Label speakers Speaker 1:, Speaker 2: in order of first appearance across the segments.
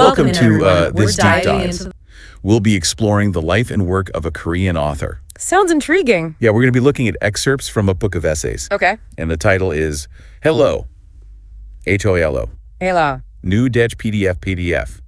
Speaker 1: Welcome to
Speaker 2: everyone.
Speaker 1: this
Speaker 2: We're
Speaker 1: deep
Speaker 2: diving
Speaker 1: dive.
Speaker 2: into.
Speaker 1: We'll be exploring the life and work of a Korean author.
Speaker 2: Sounds intriguing.
Speaker 1: Yeah, we're going to be looking at excerpts from a book of essays.
Speaker 2: Okay.
Speaker 1: And the title is Hello, H-O-L-O,
Speaker 2: Hello.
Speaker 1: New Dutch PDF.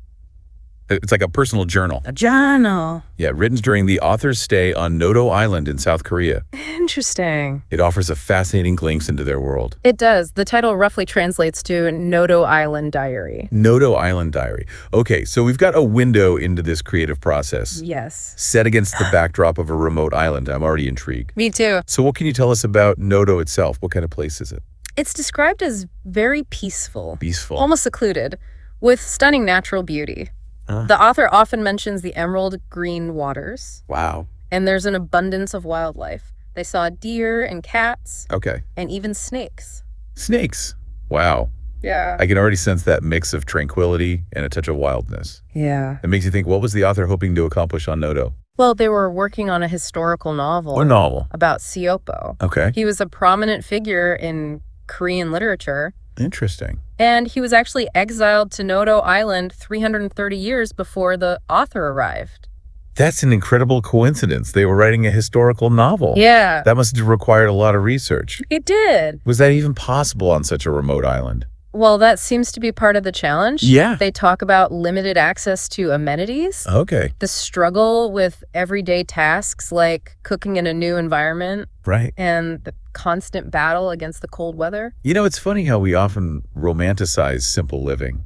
Speaker 1: It's like a personal journal.
Speaker 2: A journal.
Speaker 1: Yeah, written during the author's stay on Noto Island in South Korea.
Speaker 2: Interesting.
Speaker 1: It offers a fascinating glimpse into their world.
Speaker 2: It does. The title roughly translates to Noto Island Diary.
Speaker 1: Noto Island Diary. Okay, so we've got a window into this creative process.
Speaker 2: Yes.
Speaker 1: Set against the backdrop of a remote island. I'm already intrigued.
Speaker 2: Me too.
Speaker 1: So what can you tell us about Noto itself? What kind of place is it?
Speaker 2: It's described as very peaceful,
Speaker 1: Peaceful.
Speaker 2: almost secluded, with stunning natural beauty.
Speaker 1: Huh?
Speaker 2: The author often mentions the emerald green waters,
Speaker 1: Wow.
Speaker 2: and there's an abundance of wildlife. They saw deer and cats
Speaker 1: Okay.
Speaker 2: and even snakes.
Speaker 1: Snakes. Wow.
Speaker 2: Yeah.
Speaker 1: I can already sense that mix of tranquility and a touch of wildness.
Speaker 2: Yeah.
Speaker 1: It makes you think, what was the author hoping to accomplish on Noto?
Speaker 2: Well, they were working on a historical novel
Speaker 1: What novel?
Speaker 2: about Seopo.
Speaker 1: Okay.
Speaker 2: He was a prominent figure in Korean literature,
Speaker 1: Interesting.
Speaker 2: and he was actually exiled to Noto Island 330 years before the author arrived.
Speaker 1: That's an incredible coincidence. They were writing a historical novel.
Speaker 2: Yeah,
Speaker 1: That must have required a lot of research.
Speaker 2: it did.
Speaker 1: Was that even possible on such a remote island?
Speaker 2: Well, that seems to be part of the challenge.
Speaker 1: Yeah.
Speaker 2: They talk about limited access to amenities,
Speaker 1: Okay.
Speaker 2: the struggle with everyday tasks like cooking in a new environment,
Speaker 1: Right.
Speaker 2: and the constant battle against the cold weather.
Speaker 1: You know, it's funny how we often romanticize simple living,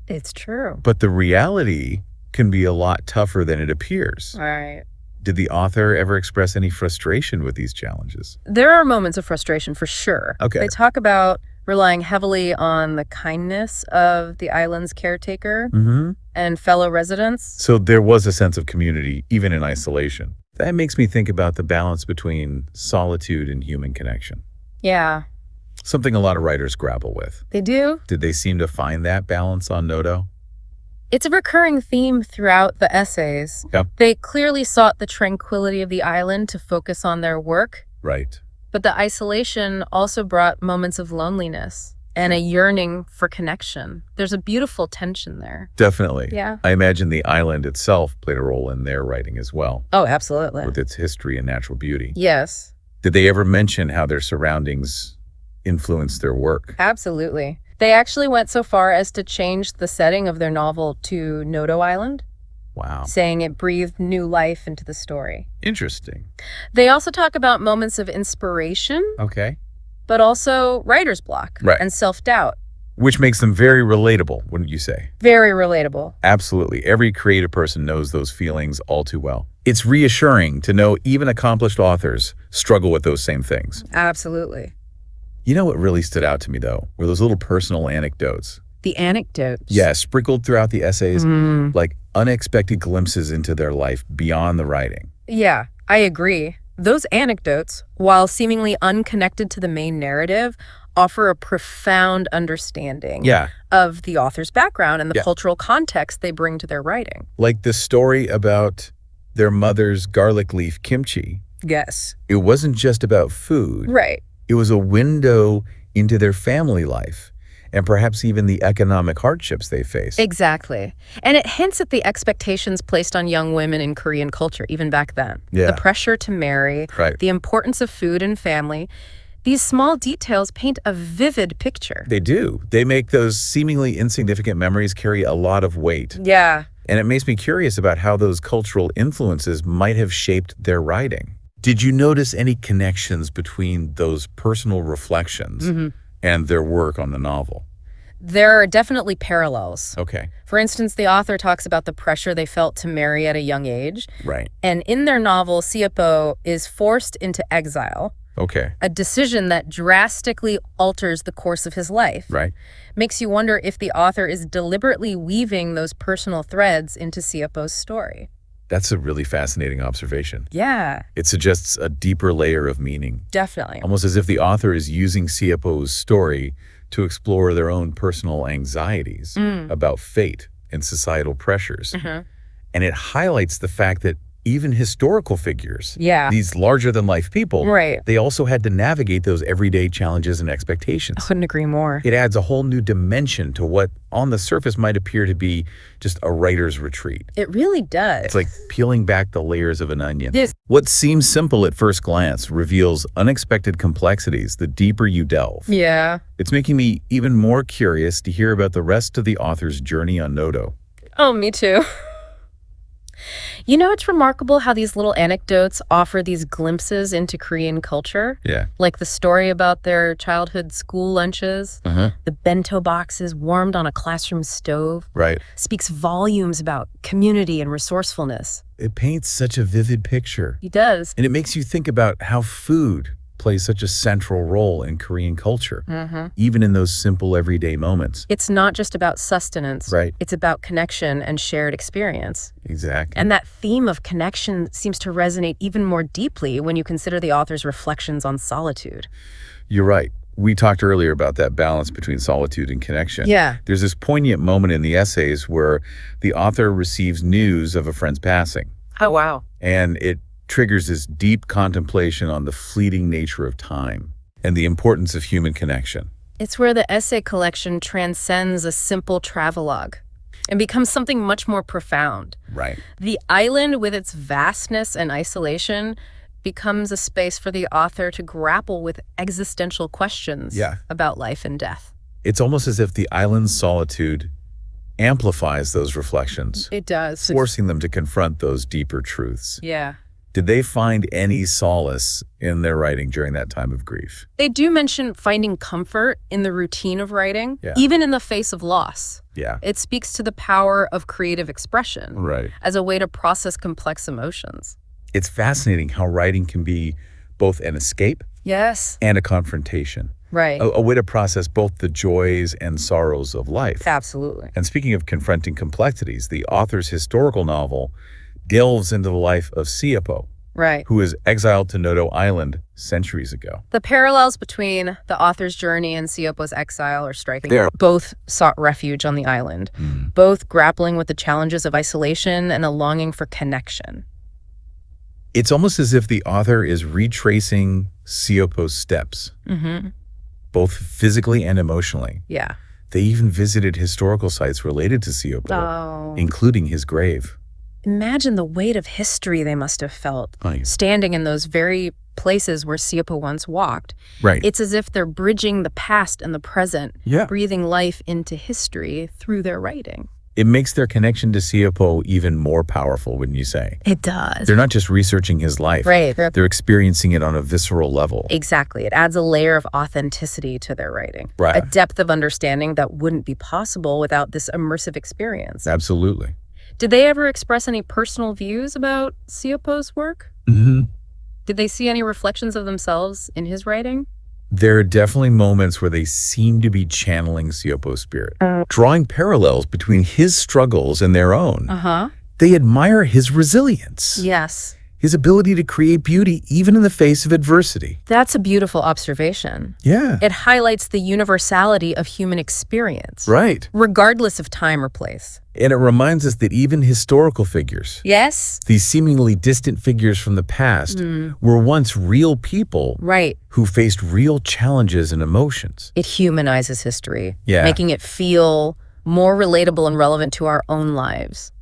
Speaker 2: It's true.
Speaker 1: but the reality can be a lot tougher than it appears.
Speaker 2: All right.
Speaker 1: Did the author ever express any frustration with these challenges?
Speaker 2: There are moments of frustration for sure.
Speaker 1: Okay.
Speaker 2: They talk about relying heavily on the kindness of the island's caretaker
Speaker 1: Mm-hmm.
Speaker 2: and fellow residents.
Speaker 1: So there was a sense of community, even in isolation. That makes me think about the balance between solitude and human connection,
Speaker 2: Yeah,
Speaker 1: something a lot of writers grapple with.
Speaker 2: they do.
Speaker 1: Did they seem to find that balance on Noto?
Speaker 2: It's a recurring theme throughout the essays.
Speaker 1: Yep.
Speaker 2: They clearly sought the tranquility of the island to focus on their work,
Speaker 1: Right.
Speaker 2: but the isolation also brought moments of loneliness and a yearning for connection. There's a beautiful tension there.
Speaker 1: Definitely.
Speaker 2: Yeah.
Speaker 1: I imagine the island itself played a role in their writing as well,
Speaker 2: Oh, absolutely.
Speaker 1: with its history and natural beauty.
Speaker 2: Yes,
Speaker 1: Did they ever mention how their surroundings influenced their work?
Speaker 2: absolutely. They actually went so far as to change the setting of their novel to Noto Island,
Speaker 1: Wow.
Speaker 2: saying it breathed new life into the story.
Speaker 1: Interesting.
Speaker 2: They also talk about moments of inspiration,
Speaker 1: Okay.
Speaker 2: but also writer's block
Speaker 1: Right.
Speaker 2: and self-doubt.
Speaker 1: Which makes them very relatable, wouldn't you say?
Speaker 2: Very relatable.
Speaker 1: Absolutely. Every creative person knows those feelings all too well. It's reassuring to know even accomplished authors struggle with those same things.
Speaker 2: Absolutely.
Speaker 1: You know what really stood out to me, though, were those little personal anecdotes.
Speaker 2: The anecdotes.
Speaker 1: Yeah, sprinkled throughout the essays,
Speaker 2: Mm.
Speaker 1: like unexpected glimpses into their life beyond the writing.
Speaker 2: Yeah, I agree. Those anecdotes, while seemingly unconnected to the main narrative, offer a profound understanding
Speaker 1: Yeah,
Speaker 2: of the author's background and the
Speaker 1: Yeah.
Speaker 2: cultural context they bring to their writing.
Speaker 1: like the story about their mother's garlic leaf kimchi.
Speaker 2: Yes.
Speaker 1: It wasn't just about food.
Speaker 2: Right.
Speaker 1: It was a window into their family life and perhaps even the economic hardships they face.
Speaker 2: Exactly. And it hints at the expectations placed on young women in Korean culture, even back then.
Speaker 1: Yeah.
Speaker 2: The pressure to marry,
Speaker 1: Right.
Speaker 2: the importance of food and family. These small details paint a vivid picture.
Speaker 1: They do. They make those seemingly insignificant memories carry a lot of weight.
Speaker 2: Yeah.
Speaker 1: And it makes me curious about how those cultural influences might have shaped their writing. Did you notice any connections between those personal reflections and their work on the novel?
Speaker 2: There are definitely parallels.
Speaker 1: Okay.
Speaker 2: For instance, the author talks about the pressure they felt to marry at a young age.
Speaker 1: Right.
Speaker 2: And in their novel, Seopo is forced into exile,
Speaker 1: Okay.
Speaker 2: a decision that drastically alters the course of his life.
Speaker 1: Right.
Speaker 2: Makes you wonder if the author is deliberately weaving those personal threads into Seopo's story.
Speaker 1: That's a really fascinating observation.
Speaker 2: Yeah,
Speaker 1: It suggests a deeper layer of meaning,
Speaker 2: definitely.
Speaker 1: almost as if the author is using Seopo's story to explore their own personal anxieties about fate and societal pressures. And it highlights the fact that even historical figures,
Speaker 2: Yeah.
Speaker 1: these larger-than-life people,
Speaker 2: Right.
Speaker 1: they also had to navigate those everyday challenges and expectations.
Speaker 2: Couldn't agree more.
Speaker 1: It adds a whole new dimension to what, on the surface, might appear to be just a writer's retreat.
Speaker 2: It really does.
Speaker 1: It's like peeling back the layers of an onion.
Speaker 2: This-
Speaker 1: What seems simple at first glance reveals unexpected complexities the deeper you delve.
Speaker 2: Yeah.
Speaker 1: It's making me even more curious to hear about the rest of the author's journey on Noto.
Speaker 2: Oh, me too. You know, it's remarkable how these little anecdotes offer these glimpses into Korean culture.
Speaker 1: Yeah.
Speaker 2: Like the story about their childhood school lunches, the bento boxes warmed on a classroom stove,
Speaker 1: Right.
Speaker 2: speaks volumes about community and resourcefulness.
Speaker 1: It paints such a vivid picture.
Speaker 2: He does.
Speaker 1: And it makes you think about how food plays such a central role in Korean culture, even in those simple everyday moments.
Speaker 2: It's not just about sustenance.
Speaker 1: Right.
Speaker 2: It's about connection and shared experience.
Speaker 1: Exactly.
Speaker 2: And that theme of connection seems to resonate even more deeply when you consider the author's reflections on solitude.
Speaker 1: You're right. We talked earlier about that balance between solitude and connection.
Speaker 2: Yeah.
Speaker 1: There's this poignant moment in the essays where the author receives news of a friend's passing,
Speaker 2: Oh, wow.
Speaker 1: and it triggers this deep contemplation on the fleeting nature of time and the importance of human connection.
Speaker 2: It's where the essay collection transcends a simple travelogue and becomes something much more profound.
Speaker 1: Right.
Speaker 2: The island, with its vastness and isolation, becomes a space for the author to grapple with existential questions about life and death.
Speaker 1: It's almost as if the island's solitude amplifies those reflections,
Speaker 2: It does.
Speaker 1: forcing them to confront those deeper truths.
Speaker 2: Yeah.
Speaker 1: Did they find any solace in their writing during that time of grief?
Speaker 2: They do mention finding comfort in the routine of writing,
Speaker 1: Yeah.
Speaker 2: even in the face of loss.
Speaker 1: Yeah.
Speaker 2: It speaks to the power of creative expression
Speaker 1: Right.
Speaker 2: as a way to process complex emotions.
Speaker 1: It's fascinating how writing can be both an escape
Speaker 2: Yes.
Speaker 1: and a confrontation,
Speaker 2: Right.
Speaker 1: a way to process both the joys and sorrows of life.
Speaker 2: Absolutely.
Speaker 1: And speaking of confronting complexities, the author's historical novel delves into the life of Siapo,
Speaker 2: Right.
Speaker 1: who was exiled to Noto Island centuries ago.
Speaker 2: The parallels between the author's journey and Siopo's exile are striking.
Speaker 1: They are.
Speaker 2: Both sought refuge on the island, both grappling with the challenges of isolation and a longing for connection.
Speaker 1: It's almost as if the author is retracing Siopo's steps, both physically and emotionally.
Speaker 2: Yeah.
Speaker 1: They even visited historical sites related to Siopo,
Speaker 2: Oh.
Speaker 1: including his grave.
Speaker 2: Imagine the weight of history they must have felt, standing in those very places where Siopo once walked.
Speaker 1: Right.
Speaker 2: It's as if they're bridging the past and the present,
Speaker 1: Yeah.
Speaker 2: breathing life into history through their writing.
Speaker 1: It makes their connection to Siopo even more powerful, wouldn't you say?
Speaker 2: It does.
Speaker 1: They're not just researching his life.
Speaker 2: Right.
Speaker 1: They're experiencing it on a visceral level.
Speaker 2: Exactly. It adds a layer of authenticity to their writing.
Speaker 1: Right.
Speaker 2: A depth of understanding that wouldn't be possible without this immersive experience.
Speaker 1: Absolutely.
Speaker 2: Did they ever express any personal views about Siopo's work? Did they see any reflections of themselves in his writing?
Speaker 1: There are definitely moments where they seem to be channeling Siopo's spirit, drawing parallels between his struggles and their own. They admire his resilience,
Speaker 2: Yes.
Speaker 1: his ability to create beauty even in the face of adversity.
Speaker 2: That's a beautiful observation.
Speaker 1: Yeah.
Speaker 2: It highlights the universality of human experience,
Speaker 1: Right.
Speaker 2: regardless of time or place.
Speaker 1: And it reminds us that even historical figures,
Speaker 2: Yes?
Speaker 1: these seemingly distant figures from the past, were once real people
Speaker 2: Right.
Speaker 1: who faced real challenges and emotions.
Speaker 2: It humanizes history,
Speaker 1: Yeah.
Speaker 2: making it feel more relatable and relevant to our own lives.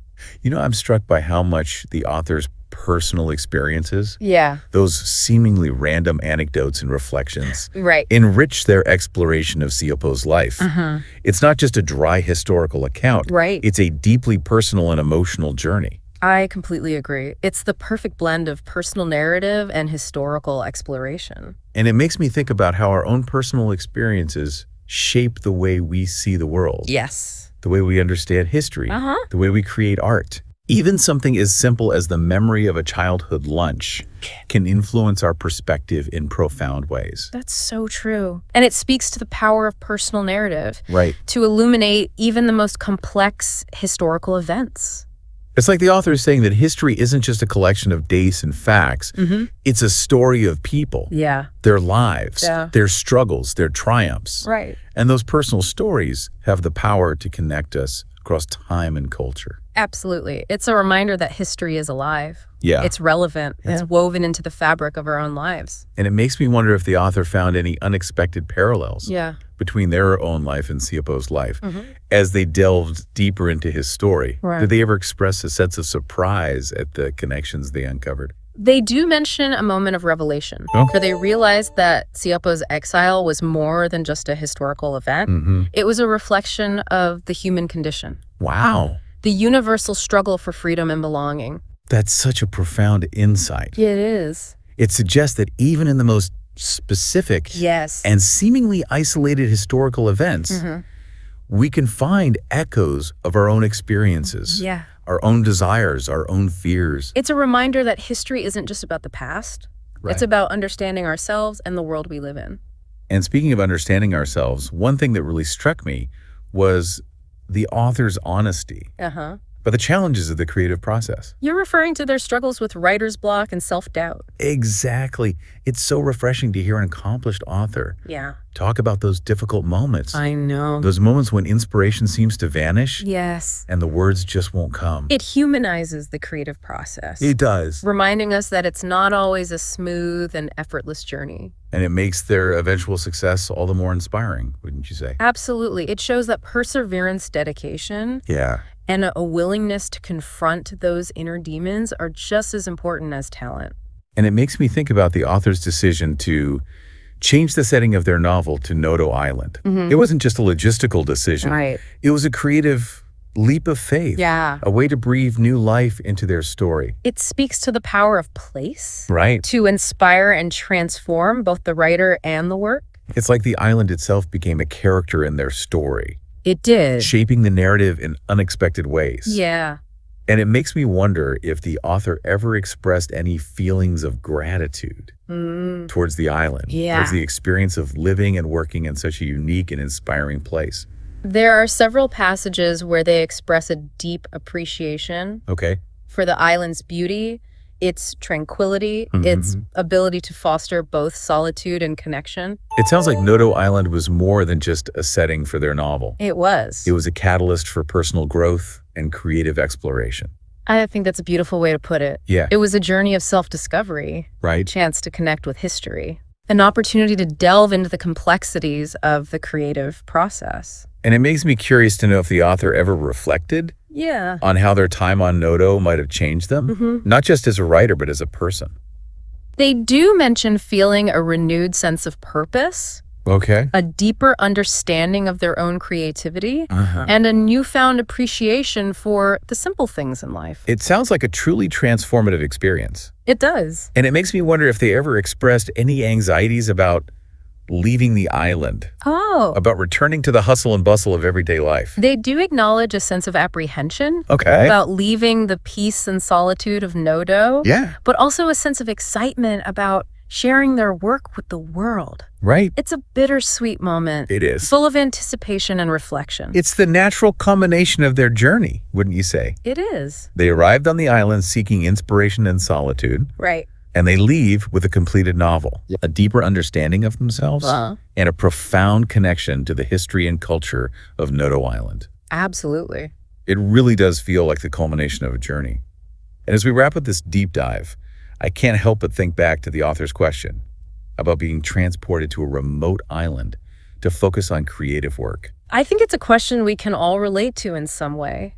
Speaker 1: You know, I'm struck by how much the author's personal experiences,
Speaker 2: Yeah.
Speaker 1: those seemingly random anecdotes and reflections,
Speaker 2: Right.
Speaker 1: enrich their exploration of Siopo's life. It's not just a dry historical account.
Speaker 2: Right.
Speaker 1: It's a deeply personal and emotional journey.
Speaker 2: I completely agree. It's the perfect blend of personal narrative and historical exploration.
Speaker 1: And it makes me think about how our own personal experiences shape the way we see the world,
Speaker 2: Yes.
Speaker 1: the way we understand history, the way we create art. Even something as simple as the memory of a childhood lunch can influence our perspective in profound ways.
Speaker 2: That's so true. And it speaks to the power of personal narrative
Speaker 1: Right.
Speaker 2: to illuminate even the most complex historical events.
Speaker 1: It's like the author is saying that history isn't just a collection of dates and facts. It's a story of people,
Speaker 2: Yeah.
Speaker 1: their lives,
Speaker 2: Yeah.
Speaker 1: their struggles, their triumphs.
Speaker 2: Right.
Speaker 1: And those personal stories have the power to connect us across time and culture.
Speaker 2: Absolutely. It's a reminder that history is alive.
Speaker 1: Yeah.
Speaker 2: It's relevant. It's woven into the fabric of our own lives.
Speaker 1: And it makes me wonder if the author found any unexpected parallels between their own life and Siopo's life as they delved deeper into his story.
Speaker 2: Right.
Speaker 1: Did they ever express a sense of surprise at the connections they uncovered?
Speaker 2: They do mention a moment of revelation, where they realized that Siopo's exile was more than just a historical event. It was a reflection of the human condition.
Speaker 1: Wow.
Speaker 2: The universal struggle for freedom and belonging.
Speaker 1: That's such a profound insight.
Speaker 2: It is.
Speaker 1: It suggests that even in the most specific and seemingly isolated historical events, we can find echoes of our own experiences, our own desires, our own fears.
Speaker 2: It's a reminder that history isn't just about the past.
Speaker 1: Right.
Speaker 2: It's about understanding ourselves and the world we live in.
Speaker 1: And speaking of understanding ourselves, one thing that really struck me was the author's honesty but the challenges of the creative process.
Speaker 2: You're referring to their struggles with writer's block and self-doubt.
Speaker 1: Exactly. It's so refreshing to hear an accomplished author talk about those difficult moments.
Speaker 2: I know.
Speaker 1: Those moments when inspiration seems to vanish.
Speaker 2: Yes.
Speaker 1: And the words just won't come.
Speaker 2: It humanizes the creative process.
Speaker 1: It does.
Speaker 2: Reminding us that it's not always a smooth and effortless journey.
Speaker 1: And it makes their eventual success all the more inspiring, wouldn't you say?
Speaker 2: Absolutely. It shows that perseverance, dedication, and a willingness to confront those inner demons are just as important as talent.
Speaker 1: And it makes me think about the author's decision to change the setting of their novel to Noto Island. It wasn't just a logistical decision.
Speaker 2: Right.
Speaker 1: It was a creative leap of faith.
Speaker 2: Yeah.
Speaker 1: A way to breathe new life into their story.
Speaker 2: It speaks to the power of place.
Speaker 1: Right.
Speaker 2: To inspire and transform both the writer and the work.
Speaker 1: It's like the island itself became a character in their story.
Speaker 2: It did.
Speaker 1: Shaping the narrative in unexpected ways.
Speaker 2: Yeah.
Speaker 1: And it makes me wonder if the author ever expressed any feelings of gratitude towards the island, towards the experience of living and working in such a unique and inspiring place.
Speaker 2: There are several passages where they express a deep appreciation for the island's beauty, its tranquility, its ability to foster both solitude and connection.
Speaker 1: It sounds like Noto Island was more than just a setting for their novel.
Speaker 2: It was.
Speaker 1: It was a catalyst for personal growth and creative exploration.
Speaker 2: I think that's a beautiful way to put it.
Speaker 1: Yeah.
Speaker 2: It was a journey of self-discovery.
Speaker 1: Right.
Speaker 2: A chance to connect with history. An opportunity to delve into the complexities of the creative process.
Speaker 1: And it makes me curious to know if the author ever reflected on how their time on Noto might have changed them, not just as a writer, but as a person.
Speaker 2: They do mention feeling a renewed sense of purpose, a deeper understanding of their own creativity, and a newfound appreciation for the simple things in life.
Speaker 1: It sounds like a truly transformative experience.
Speaker 2: It does.
Speaker 1: And it makes me wonder if they ever expressed any anxieties about leaving the island, about returning to the hustle and bustle of everyday life.
Speaker 2: They do acknowledge a sense of apprehension about leaving the peace and solitude of Noto, but also a sense of excitement about sharing their work with the world.
Speaker 1: Right.
Speaker 2: It's a bittersweet moment.
Speaker 1: It is.
Speaker 2: Full of anticipation and reflection.
Speaker 1: It's the natural culmination of their journey, wouldn't you say?
Speaker 2: It is.
Speaker 1: They arrived on the island seeking inspiration and solitude.
Speaker 2: Right.
Speaker 1: And they leave with a completed novel, a deeper understanding of themselves, and a profound connection to the history and culture of Noto Island.
Speaker 2: Absolutely.
Speaker 1: It really does feel like the culmination of a journey. And as we wrap up this deep dive, I can't help but think back to the author's question about being transported to a remote island to focus on creative work.
Speaker 2: I think it's a question we can all relate to in some way.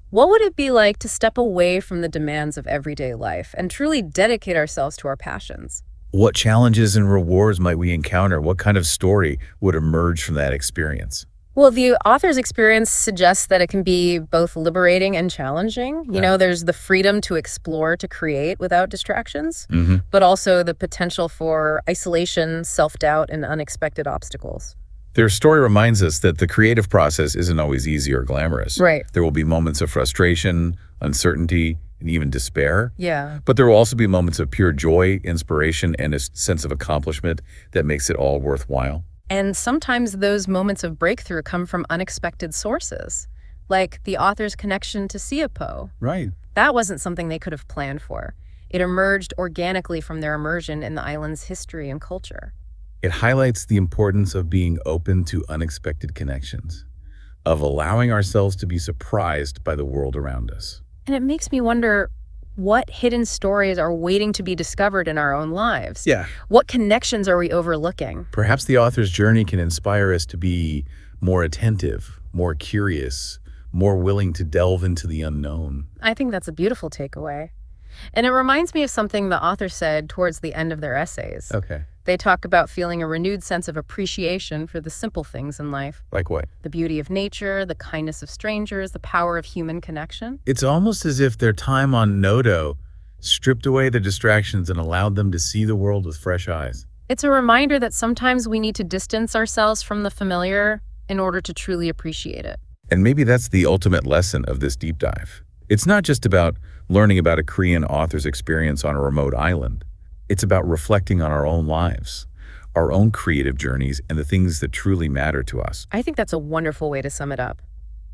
Speaker 2: What would it be like to step away from the demands of everyday life and truly dedicate ourselves to our passions?
Speaker 1: What challenges and rewards might we encounter? What kind of story would emerge from that experience?
Speaker 2: Well, the author's experience suggests that it can be both liberating and challenging. You know, there's the freedom to explore, to create without distractions, but also the potential for isolation, self-doubt, and unexpected obstacles.
Speaker 1: Their story reminds us that the creative process isn't always easy or glamorous.
Speaker 2: Right.
Speaker 1: There will be moments of frustration, uncertainty, and even despair.
Speaker 2: Yeah.
Speaker 1: But there will also be moments of pure joy, inspiration, and a sense of accomplishment that makes it all worthwhile.
Speaker 2: And sometimes those moments of breakthrough come from unexpected sources, like the author's connection to Siopo.
Speaker 1: Right.
Speaker 2: That wasn't something they could have planned for. It emerged organically from their immersion in the island's history and culture.
Speaker 1: It highlights the importance of being open to unexpected connections, of allowing ourselves to be surprised by the world around us.
Speaker 2: And it makes me wonder, what hidden stories are waiting to be discovered in our own lives?
Speaker 1: Yeah.
Speaker 2: What connections are we overlooking?
Speaker 1: Perhaps the author's journey can inspire us to be more attentive, more curious, more willing to delve into the unknown.
Speaker 2: I think that's a beautiful takeaway. And it reminds me of something the author said towards the end of their essays.
Speaker 1: Okay.
Speaker 2: They talk about feeling a renewed sense of appreciation for the simple things in life.
Speaker 1: Like what?
Speaker 2: The beauty of nature, the kindness of strangers, the power of human connection.
Speaker 1: It's almost as if their time on Noto stripped away the distractions and allowed them to see the world with fresh eyes.
Speaker 2: It's a reminder that sometimes we need to distance ourselves from the familiar in order to truly appreciate it.
Speaker 1: And maybe that's the ultimate lesson of this deep dive. It's not just about learning about a Korean author's experience on a remote island. It's about reflecting on our own lives, our own creative journeys, and the things that truly matter to us.
Speaker 2: I think that's a wonderful way to sum it up.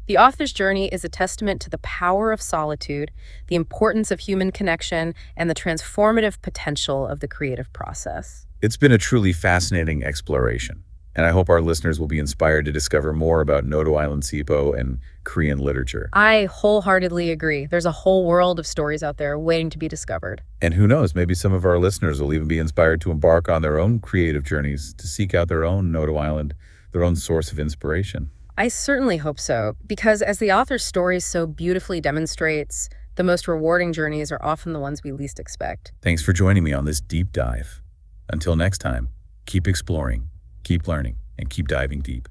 Speaker 2: The author's journey is a testament to the power of solitude, the importance of human connection, and the transformative potential of the creative process.
Speaker 1: It's been a truly fascinating exploration, and I hope our listeners will be inspired to discover more about Noto Island Sipo and Korean literature.
Speaker 2: I wholeheartedly agree. There's a whole world of stories out there waiting to be discovered.
Speaker 1: And who knows, maybe some of our listeners will even be inspired to embark on their own creative journeys, to seek out their own Noto Island, their own source of inspiration.
Speaker 2: I certainly hope so, because as the author's story so beautifully demonstrates, the most rewarding journeys are often the ones we least expect.
Speaker 1: Thanks for joining me on this deep dive. Until next time, keep exploring, keep learning, and keep diving deep.